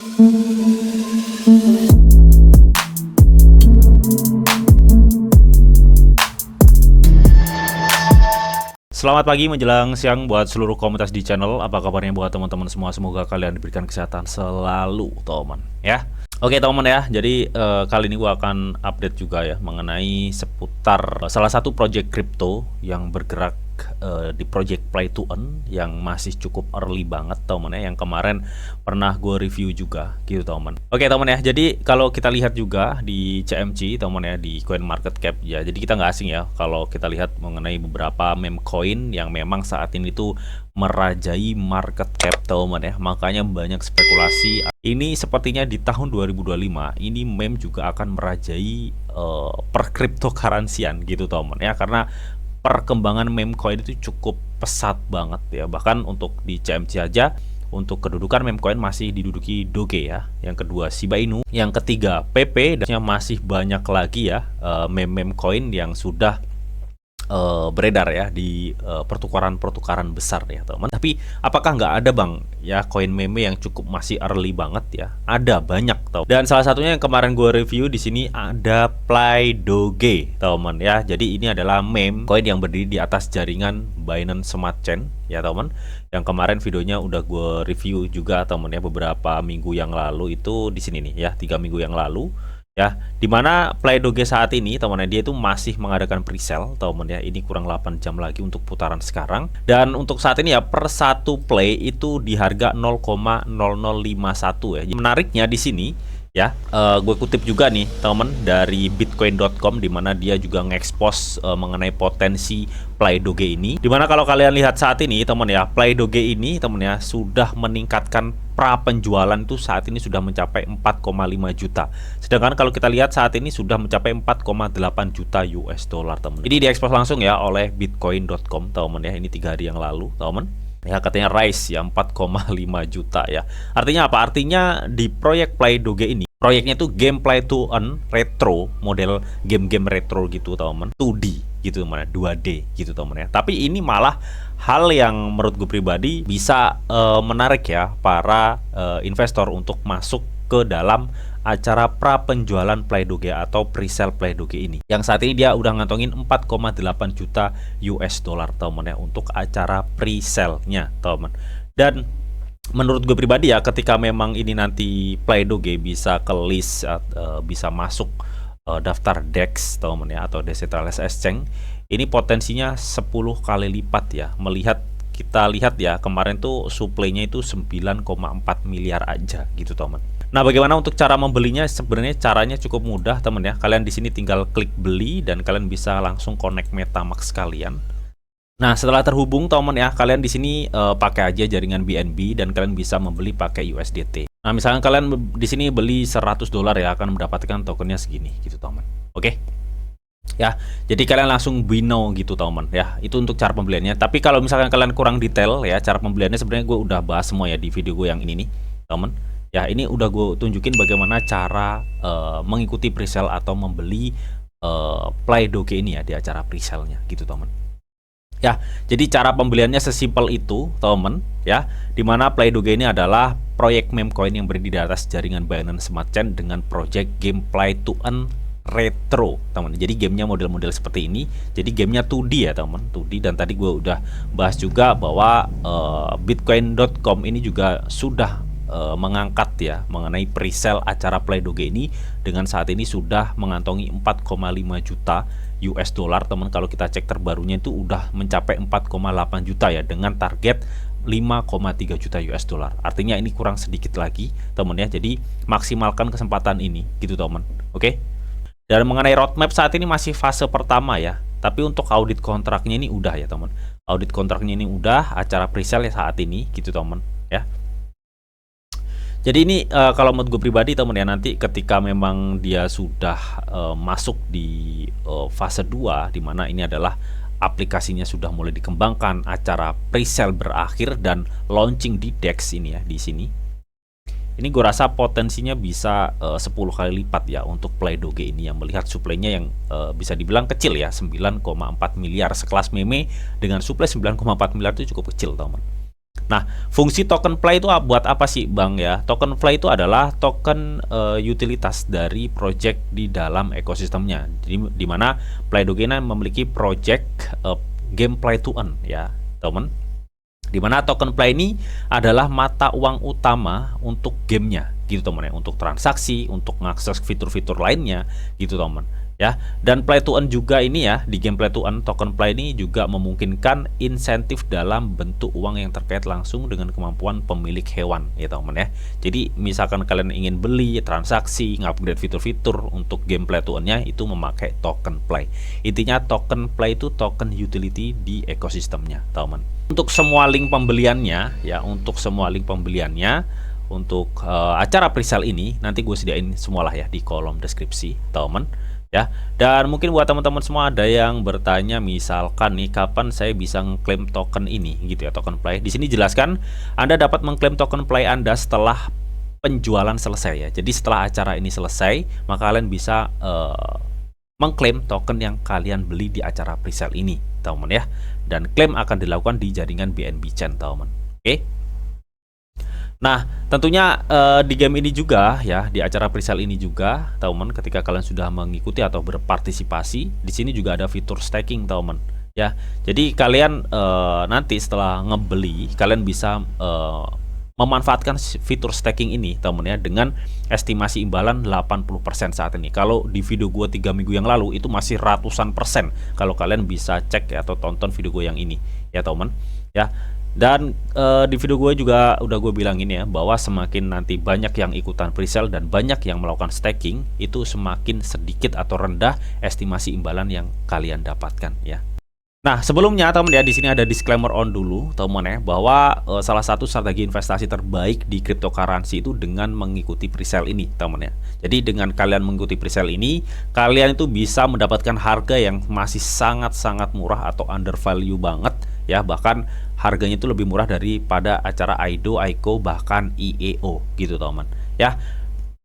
Selamat pagi menjelang siang buat seluruh komunitas di channel. Apa kabarnya buat teman-teman semua? Semoga kalian diberikan kesehatan selalu, teman ya. Oke teman ya, jadi kali ini gua akan update juga ya mengenai seputar salah satu project crypto yang bergerak di project Play to Earn yang masih cukup early banget teman ya, yang kemarin pernah gue review juga gitu teman. Oke teman ya, jadi kalau kita lihat juga di CMC teman ya, di Coin Market Cap ya, jadi kita nggak asing ya kalau kita lihat mengenai beberapa meme coin yang memang saat ini tuh merajai market cap teman ya, makanya banyak spekulasi. Ini sepertinya di tahun 2025 ini meme juga akan merajai per cryptocurrency-an gitu teman ya, karena perkembangan meme coin itu cukup pesat banget ya. Bahkan untuk di CMC aja, untuk kedudukan meme coin masih diduduki Doge ya, yang kedua Shiba Inu, yang ketiga PP, dan masih banyak lagi ya meme coin yang sudah beredar ya di pertukaran-pertukaran besar ya teman. Tapi apakah nggak ada bang ya koin meme yang cukup masih early banget ya? Ada banyak tau. Dan salah satunya yang kemarin gue review di sini ada Play Doge teman ya. Jadi ini adalah meme koin yang berdiri di atas jaringan Binance Smart Chain ya teman. Yang kemarin videonya udah gue review juga teman ya, beberapa minggu yang lalu itu di sini nih ya, 3 minggu yang lalu. Ya, dimana Play Doge saat ini teman-teman dia itu masih mengadakan pre-sale teman ya, ini kurang 8 jam lagi untuk putaran sekarang, dan untuk saat ini ya per satu play itu di harga 0,0051 ya. Menariknya di sini ya, gue kutip juga nih teman dari bitcoin.com, dimana dia juga ngekspos mengenai potensi Play Doge ini, dimana kalau kalian lihat saat ini teman ya, Play Doge ini teman ya sudah meningkatkan pra penjualan itu saat ini sudah mencapai 4,5 juta. Sedangkan kalau kita lihat saat ini sudah mencapai 4,8 juta US dollar teman. Ini diekspos langsung ya oleh bitcoin.com teman ya, ini 3 hari yang lalu teman. Ya katanya rise ya 4,5 juta ya. Artinya apa? Artinya di proyek Play Doge ini, proyeknya tuh game Play to Earn retro, model game-game retro gitu teman, 2D gitu teman, 2D gitu teman ya. Tapi ini malah hal yang menurut gue pribadi bisa menarik ya para investor untuk masuk ke dalam acara pra penjualan Play Doge atau pre-sale Play Doge ini, yang saat ini dia udah ngantongin 4,8 juta US dollar teman ya untuk acara pre-sale-nya teman. Dan menurut gue pribadi ya, ketika memang ini nanti Play Doge bisa ke list, bisa masuk daftar DEX teman ya, atau Decentralized Exchange, ini potensinya 10 kali lipat ya. Melihat kita lihat ya, kemarin tuh supply-nya itu 9,4 miliar aja gitu teman. Nah, bagaimana untuk cara membelinya? Sebenarnya caranya cukup mudah teman ya. Kalian di sini tinggal klik beli dan kalian bisa langsung connect MetaMask kalian. Nah, setelah terhubung teman ya, kalian di sini pakai aja jaringan BNB dan kalian bisa membeli pakai USDT. Nah, misalnya kalian di sini beli 100 dolar ya, akan mendapatkan tokennya segini gitu teman. Oke. Ya, jadi kalian langsung bino gitu teman ya. Itu untuk cara pembeliannya. Tapi kalau misalkan kalian kurang detail ya cara pembeliannya, sebenarnya gue udah bahas semua ya di video gue yang ini nih teman. Ya, ini udah gue tunjukin bagaimana cara mengikuti presale atau membeli Play Doge ini ya di acara presale-nya gitu teman. Ya, jadi cara pembeliannya sesimpel itu teman ya, dimana Play Doge ini adalah proyek meme coin yang berdiri di atas jaringan Binance Smart Chain dengan project game Play to Earn retro teman. Jadi gamenya model-model seperti ini. Jadi gamenya 2D ya teman, 2D. Dan tadi gue udah bahas juga bahwa bitcoin.com ini juga sudah mengangkat ya mengenai presale acara Play Doge ini, dengan saat ini sudah mengantongi 4,5 juta US dollar teman. Kalau kita cek terbarunya itu udah mencapai 4,8 juta ya, dengan target 5,3 juta US dollar. Artinya ini kurang sedikit lagi teman ya. Jadi maksimalkan kesempatan ini gitu teman. Oke. Dan mengenai roadmap saat ini masih fase pertama ya. Tapi untuk audit kontraknya ini udah ya teman. Audit kontraknya ini udah, acara presale ya saat ini gitu teman ya. Jadi ini kalau menurut gue pribadi teman ya, nanti ketika memang dia sudah masuk di fase 2, dimana ini adalah aplikasinya sudah mulai dikembangkan, acara presale berakhir dan launching di DEX ini ya, di sini. Ini gue rasa potensinya bisa 10 kali lipat ya untuk Play Doge ini, yang melihat suplainya yang bisa dibilang kecil ya, 9,4 miliar. Sekelas meme dengan suplai 9,4 miliar itu cukup kecil teman. Nah, fungsi token play itu buat apa sih Bang ya? Token play itu adalah token utilitas dari project di dalam ekosistemnya. Jadi di mana Play Dogecoin memiliki project game play to earn ya, teman. Di mana token play ini adalah mata uang utama untuk gamenya, gitu teman ya, untuk transaksi, untuk mengakses fitur-fitur lainnya, gitu teman ya. Dan play to earn juga ini ya, di game play to earn token play ini juga memungkinkan insentif dalam bentuk uang yang terkait langsung dengan kemampuan pemilik hewan ya teman ya. Jadi misalkan kalian ingin beli, transaksi, ngupgrade fitur-fitur untuk game play to earn-nya itu memakai token play. Intinya token play itu token utility di ekosistemnya teman. Untuk semua link pembeliannya ya, untuk acara presale ini nanti gue sediain semualah ya di kolom deskripsi teman ya. Dan mungkin buat teman-teman semua ada yang bertanya misalkan nih kapan saya bisa ngeklaim token ini gitu ya, token play. Di sini jelaskan Anda dapat mengklaim token play Anda setelah penjualan selesai ya. Jadi setelah acara ini selesai maka kalian bisa mengklaim token yang kalian beli di acara presale ini teman ya. Dan klaim akan dilakukan di jaringan BNB Chain teman. Oke. Nah, tentunya di game ini juga ya, di acara presale ini juga, teman, ketika kalian sudah mengikuti atau berpartisipasi, di sini juga ada fitur staking, teman. Ya, jadi kalian nanti setelah ngebeli, kalian bisa memanfaatkan fitur staking ini, teman ya, dengan estimasi imbalan 80% saat ini. Kalau di video gue 3 minggu yang lalu itu masih ratusan persen. Kalau kalian bisa cek ya, atau tonton video gue yang ini, ya teman, ya. Dan di video gue juga udah gue bilang ini ya, bahwa semakin nanti banyak yang ikutan presale dan banyak yang melakukan staking, itu semakin sedikit atau rendah estimasi imbalan yang kalian dapatkan ya. Nah, sebelumnya teman ya, di sini ada disclaimer on dulu teman ya, bahwa salah satu strategi investasi terbaik di cryptocurrency itu dengan mengikuti presale ini teman ya. Jadi dengan kalian mengikuti presale ini, kalian itu bisa mendapatkan harga yang masih sangat-sangat murah atau undervalue banget ya, bahkan harganya itu lebih murah daripada acara IDO, ICO, bahkan IEO gitu teman ya.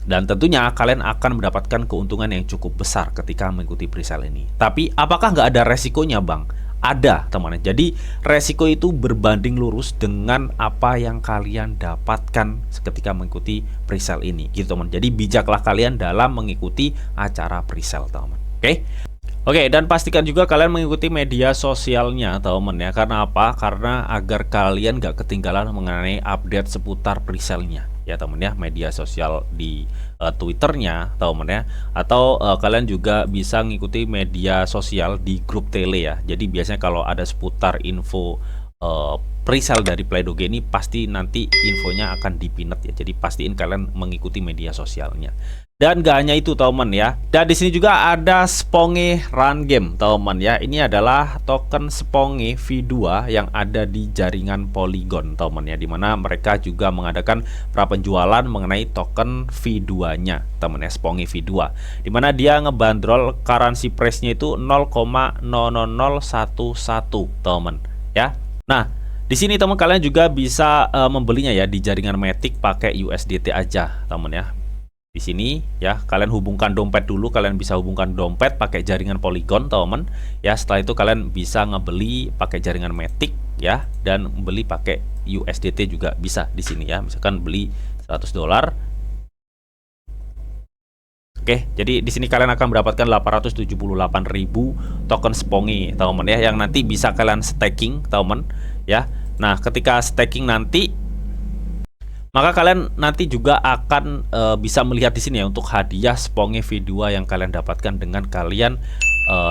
Dan tentunya kalian akan mendapatkan keuntungan yang cukup besar ketika mengikuti presale ini. Tapi apakah nggak ada resikonya Bang? Ada teman. Jadi resiko itu berbanding lurus dengan apa yang kalian dapatkan ketika mengikuti presale ini gitu teman. Jadi bijaklah kalian dalam mengikuti acara presale teman. Oke, dan pastikan juga kalian mengikuti media sosialnya teman ya. Karena apa? Karena agar kalian gak ketinggalan mengenai update seputar presale-nya ya teman ya. Media sosial di Twitternya teman ya, atau kalian juga bisa ngikuti media sosial di grup tele ya. Jadi biasanya kalau ada seputar info presale dari Play Doge ini pasti nanti infonya akan dipinet ya. Jadi pastiin kalian mengikuti media sosialnya. Dan gak hanya itu teman ya. Dan di sini juga ada Sponge Run Game teman ya. Ini adalah token Sponge V2 yang ada di jaringan Polygon teman ya. Dimana mereka juga mengadakan prapenjualan mengenai token V2-nya teman ya, Sponge V2. Dimana dia ngebandrol currency price-nya itu 0,00011 teman ya. Nah, di sini teman kalian juga bisa membelinya ya di jaringan Matic pakai USDT aja teman ya. Di sini ya, kalian hubungkan dompet dulu, kalian bisa hubungkan dompet pakai jaringan Polygon teman ya. Setelah itu kalian bisa ngebeli pakai jaringan Matic ya, dan beli pakai USDT juga bisa di sini ya. Misalkan beli $100. Oke, jadi di sini kalian akan mendapatkan 878.000 token Sponge teman ya, yang nanti bisa kalian staking teman ya. Nah, ketika staking nanti, maka kalian nanti juga akan bisa melihat di sini ya, untuk hadiah Sponge V2 yang kalian dapatkan dengan kalian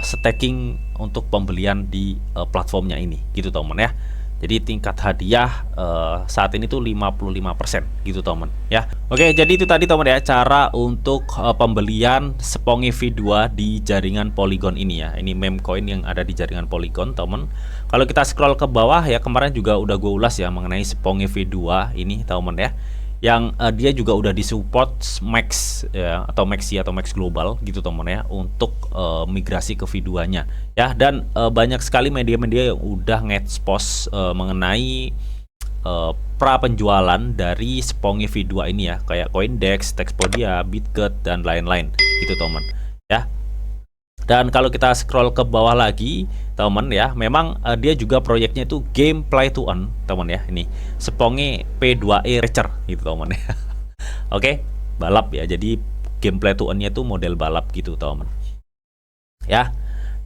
staking untuk pembelian di platformnya ini gitu teman ya. Jadi tingkat hadiah saat ini tuh 55% gitu teman ya. Oke, jadi itu tadi teman ya, cara untuk pembelian Sponge V2 di jaringan Polygon ini ya. Ini meme coin yang ada di jaringan Polygon teman. Kalau kita scroll ke bawah ya, kemarin juga udah gue ulas ya mengenai Sponge V2 ini teman ya, yang dia juga udah disupport Max ya, atau Maxi atau Max Global gitu teman ya, untuk migrasi ke V2-nya ya. Dan banyak sekali media-media yang udah nge-expose mengenai pra penjualan dari Sponge V2 ini ya, kayak Coindex, Textpodia, Bitget dan lain-lain gitu teman ya. Dan kalau kita scroll ke bawah lagi, teman ya, memang dia juga proyeknya itu game play to earn, teman ya. Ini Sponge P2E Racer gitu, teman ya. Oke, balap ya. Jadi game play to earn-nya itu model balap gitu, teman. Ya.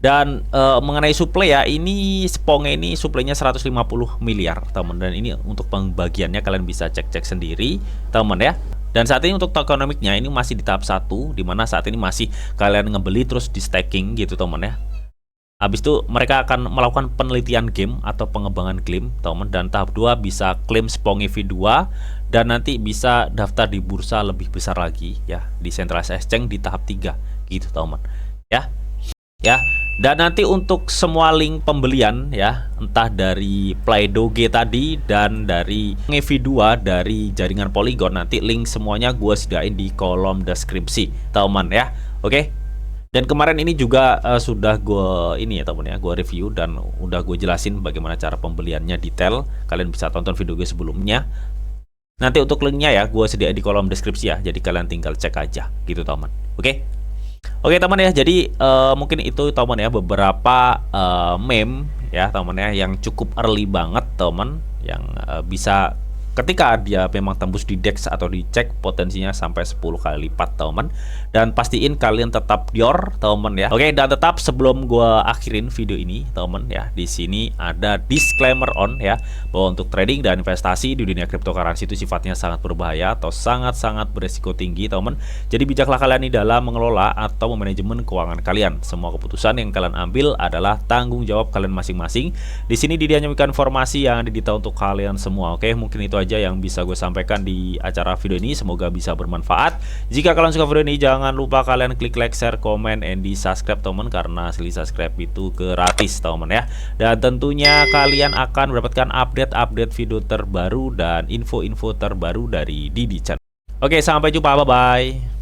Dan mengenai suplai ya, ini Sponge ini suplainya 150 miliar, teman. Dan ini untuk pembagiannya kalian bisa cek-cek sendiri, teman ya. Dan saat ini untuk tokenomiknya ini masih di tahap 1, dimana saat ini masih kalian ngebeli terus di staking gitu, teman ya. Habis itu mereka akan melakukan penelitian game atau pengembangan klaim, teman. Dan tahap 2 bisa klaim Sponge V2 dan nanti bisa daftar di bursa lebih besar lagi ya, di centralized exchange di tahap 3 gitu, teman. Ya. Ya. Dan nanti untuk semua link pembelian ya, entah dari Play Doge tadi dan dari V2 dari jaringan Polygon, nanti link semuanya gue sediain di kolom deskripsi, teman ya. Oke. Dan kemarin ini juga sudah gue ini ya, teman ya, gue review dan udah gue jelasin bagaimana cara pembeliannya detail. Kalian bisa tonton video gue sebelumnya. Nanti untuk linknya ya gue sediain di kolom deskripsi ya, jadi kalian tinggal cek aja gitu, teman. Oke. Oke, teman ya, jadi mungkin itu, teman ya, beberapa meme ya, teman ya, yang cukup early banget, teman, yang bisa ketika dia memang tembus di DEX atau dicek potensinya sampai 10 kali lipat, teman. Dan pastiin kalian tetap dior, teman ya. Oke, dan tetap sebelum gua akhirin video ini, teman ya, di sini ada disclaimer on ya, bahwa untuk trading dan investasi di dunia cryptocurrency itu sifatnya sangat berbahaya atau sangat-sangat beresiko tinggi, teman. Jadi bijaklah kalian di dalam mengelola atau memanajemen keuangan kalian. Semua keputusan yang kalian ambil adalah tanggung jawab kalian masing-masing. Di sini dia hanya memberikan informasi yang didita untuk kalian semua. Oke, mungkin itu aja yang bisa gue sampaikan di acara video ini. Semoga bisa bermanfaat. Jika kalian suka video ini, jangan lupa kalian klik like, share, komen, and di subscribe, teman, karena asli subscribe itu gratis, teman ya. Dan tentunya kalian akan mendapatkan update-update video terbaru dan info-info terbaru dari Didi Channel. Oke, sampai jumpa, bye bye.